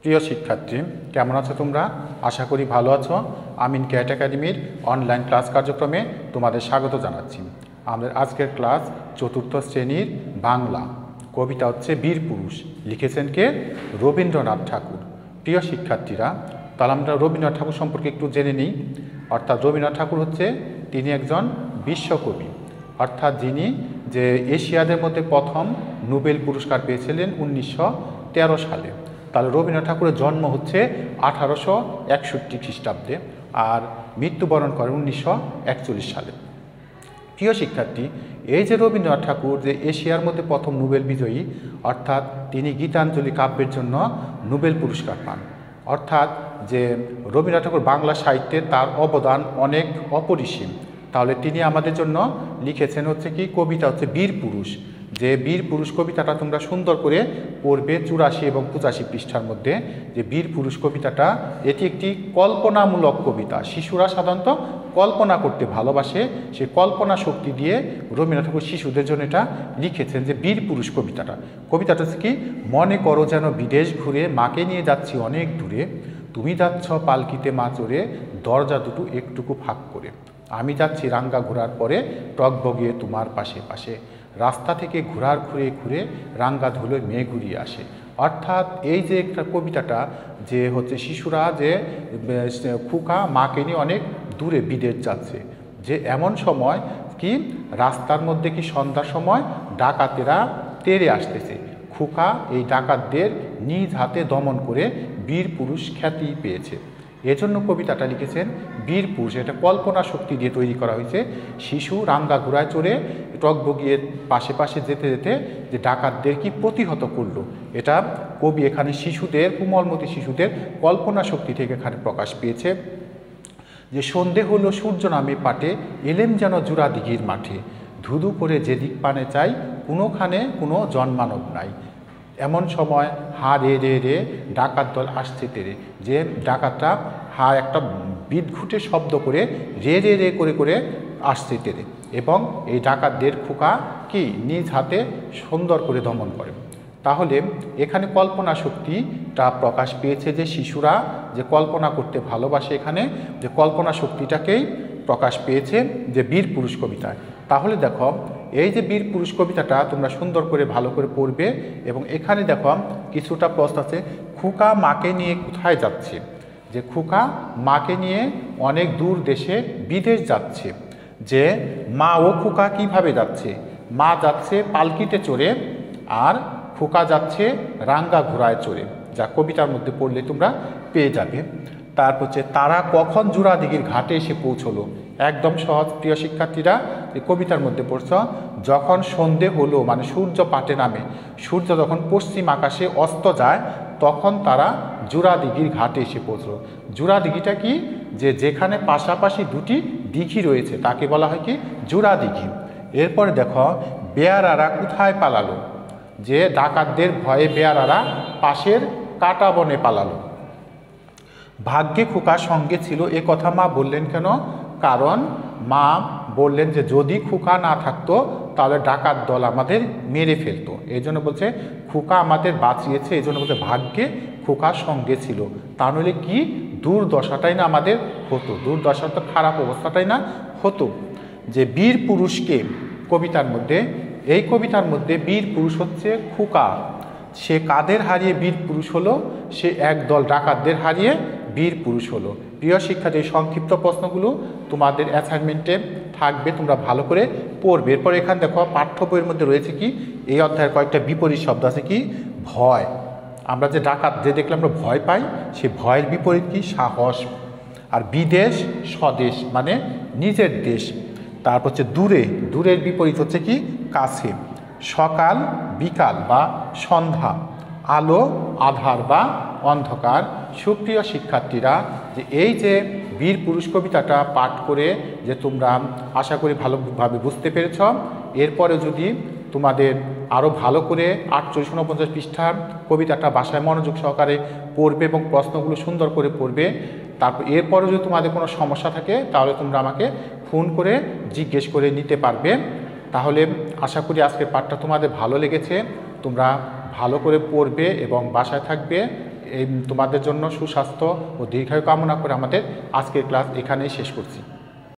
প্রিয় শিক্ষার্থী, কেমন আছো তোমরা? আশা করি ভালো আছো। আমিন ক্যাট একাডেমির অনলাইন ক্লাস কার্যক্রমে তোমাদের স্বাগত জানাচ্ছি। আমাদের আজকের ক্লাস চতুর্থ শ্রেণীর বাংলা। কবিতা হচ্ছে বীর পুরুষ, লিখেছেন কে? রবীন্দ্রনাথ ঠাকুর। প্রিয় শিক্ষার্থীরা, তাহলে আমরা রবীন্দ্রনাথ ঠাকুর সম্পর্কে একটু জেনে নিই। অর্থাৎ রবীন্দ্রনাথ ঠাকুর হচ্ছে তিনি একজন বিশ্বকবি, অর্থাৎ যিনি যে এশিয়াদের মধ্যে প্রথম নোবেল পুরস্কার পেয়েছিলেন 1913 সালে। তাহলে রবীন্দ্রনাথ ঠাকুরের জন্ম হচ্ছে 1861 খ্রিস্টাব্দে, আর মৃত্যুবরণ করেন 1941 সালে। প্রিয় শিক্ষার্থী, এই যে রবীন্দ্রনাথ ঠাকুর যে এশিয়ার মধ্যে প্রথম নোবেল বিজয়ী, অর্থাৎ তিনি গীতাঞ্জলি কাব্যের জন্য নোবেল পুরস্কার পান। অর্থাৎ যে রবীন্দ্রনাথ ঠাকুর বাংলা সাহিত্যে তার অবদান অনেক অপরিসীম। তাহলে তিনি আমাদের জন্য লিখেছেন হচ্ছে কি কবিতা হচ্ছে বীর পুরুষ। যে বীর পুরুষ কবিতাটা তোমরা সুন্দর করে পড়বে 84 এবং 85 পৃষ্ঠার মধ্যে। যে বীর পুরুষ কবিতাটা এটি একটি কল্পনামূলক কবিতা। শিশুরা সাধারণত কল্পনা করতে ভালোবাসে, সে কল্পনা শক্তি দিয়ে রবীন্দ্রনাথ ঠাকুর শিশুদের জন্য এটা লিখেছেন যে বীর পুরুষ কবিতাটা। কবিতাটা হচ্ছে কি, মনে করো যেন বিদেশ ঘুরে মাকে নিয়ে যাচ্ছি অনেক দূরে, তুমি যাচ্ছ পালকিতে মা চড়ে দরজা দুটো একটুকু ফাঁক করে, আমি যাচ্ছি রাঙ্গা ঘোরার পরে টগবগিয়ে তোমার পাশে পাশে, রাস্তা থেকে ঘোরার ঘুরে ঘুরে রাঙ্গা ধুলোয় মেয়ে ঘুরিয়ে আসে। অর্থাৎ এই যে একটা কবিতাটা যে হচ্ছে শিশুরা যে খুকা মাকে নিয়ে অনেক দূরে বিদেশ যাচ্ছে, যে এমন সময় কি রাস্তার মধ্যে কি সন্ধ্যার সময় ডাকাতেরা তেড়ে আসতেছে, খুকা এই ডাকাতদের নিজ হাতে দমন করে বীর পুরুষ খ্যাতি পেয়েছে। এজন্য কবিতাটা লিখেছেন বীর পুরুষ। এটা কল্পনা শক্তি দিয়ে তৈরি করা হয়েছে। শিশু রাঙ্গা ঘোড়ায় চড়ে টগবগিয়ে পাশে পাশে যেতে যেতে যে ডাকাতদের কি প্রতিহত করলো, এটা কবি এখানে শিশুদের, কোমলমতি শিশুদের কল্পনা শক্তি থেকে এখানে প্রকাশ পেয়েছে। যে সন্ধে হলো সূর্য নামে পাটে, এলেম যেন জোড়া দিঘির মাঠে, ধুধু করে যেদিক পানে চাই কোনোখানে কোনো জন্মানব নাই, এমন সময় হা রে রে রে ডাকাত দল আসছে তেরে। যে ডাকাতরা হা একটা বিদঘুটে শব্দ করে রে রে রে করে করে আসছে তেরে, এবং এই ডাকাতদের খোকা কি নিজ হাতে সুন্দর করে দমন করে। তাহলে এখানে কল্পনা শক্তিটা প্রকাশ পেয়েছে, যে শিশুরা যে কল্পনা করতে ভালোবাসে, এখানে যে কল্পনা শক্তিটাকেই প্রকাশ পেয়েছে যে বীর পুরুষ কবিতায়। তাহলে দেখো এই যে বীর পুরুষ কবিতাটা তোমরা সুন্দর করে ভালো করে পড়বে, এবং এখানে দেখো কিছুটা প্রশ্ন আছে। খুকা মাকে নিয়ে কোথায় যাচ্ছে? যে খুকা মাকে নিয়ে অনেক দূর দেশে বিদেশ যাচ্ছে। যে মা ও খুকা কিভাবে যাচ্ছে? মা যাচ্ছে পালকিতে চড়ে, আর খোকা যাচ্ছে রাঙ্গা ঘোড়ায় চড়ে, যা কবিতার মধ্যে পড়লে তোমরা পেয়ে যাবে। তারপর হচ্ছে তারা কখন জোড়া দিঘির ঘাটে এসে পৌঁছলো? একদম সহজ প্রিয় শিক্ষার্থীরা, এই কবিতার মধ্যে পড়ছ, যখন সন্ধে হলো মানে সূর্য পাটে নামে, সূর্য যখন পশ্চিম আকাশে অস্ত যায়, তখন তারা জোড়া দিঘির ঘাটে এসে পৌঁছলো। জোড়া দিঘিটা কি? যে যেখানে পাশাপাশি দুটি দিঘি রয়েছে তাকে বলা হয় কি জোড়া দিঘি। এরপরে দেখো বেয়ারারা কোথায় পালালো? যে ডাকাতদের ভয়ে বেয়ারারা পাশের কাটা বনে পালালো। ভাগ্যে খোকা সঙ্গে ছিল, এ কথা মা বললেন কেন? কারণ মা বললেন যে যদি খোকা না থাকতো তাহলে ডাকাত দল আমাদের মেরে ফেলতো। এই জন্য বলছে খোকা আমাদের বাঁচিয়েছে, এই জন্য বলছে ভাগ্যে খোকা সঙ্গে ছিল। তা নইলে কি দুর্দশাটাই না আমাদের হতো, দুর্দশা তো খারাপ অবস্থাটাই না হতো। যে বীর পুরুষকে কবিতার মধ্যে, এই কবিতার মধ্যে বীর পুরুষ হচ্ছে খোকা। সে কাদের হারিয়ে বীর পুরুষ হলো? সে একদল ডাকাতদের হারিয়ে বীর পুরুষ হলো। প্রিয় শিক্ষার্থী, সংক্ষিপ্ত প্রশ্নগুলো তোমাদের অ্যাসাইনমেন্টে থাকবে, তোমরা ভালো করে পড়বে। এরপর এখানে দেখো পাঠ্য বইয়ের মধ্যে রয়েছে কি এই অধ্যায়ের কয়েকটা বিপরীত শব্দ আছে। কি ভয়, আমরা যে ডাকাত যে দেখলে আমরা ভয় পাই, সে ভয়ের বিপরীত কি সাহস। আর বিদেশ স্বদেশ মানে নিজের দেশ। তারপর হচ্ছে দূরে, দূরের বিপরীত হচ্ছে কি কাছে। সকাল বিকাল বা সন্ধ্যা, আলো আধার বা অন্ধকার। সুপ্রিয় শিক্ষার্থীরা, যে এই যে বীর পুরুষ কবিতাটা পাঠ করে যে তোমরা আশা করি ভালোভাবে বুঝতে পেরেছ। এরপরে যদি তোমাদের আরও ভালো করে 48-49 পৃষ্ঠার কবিতাটা বাসায় মনোযোগ সহকারে পড়বে এবং প্রশ্নগুলো সুন্দর করে পড়বে। তারপর এরপরে যদি তোমাদের কোনো সমস্যা থাকে তাহলে তোমরা আমাকে ফোন করে জিজ্ঞেস করে নিতে পারবে। তাহলে আশা করি আজকের পাঠটা তোমাদের ভালো লেগেছে, তোমরা ভালো করে পড়বে এবং বাসায় থাকবে এই তোমাদের জন্য সুস্বাস্থ্য ও দীর্ঘায়ু কামনা করে আমাদের আজকের ক্লাস এখানেই শেষ করছি।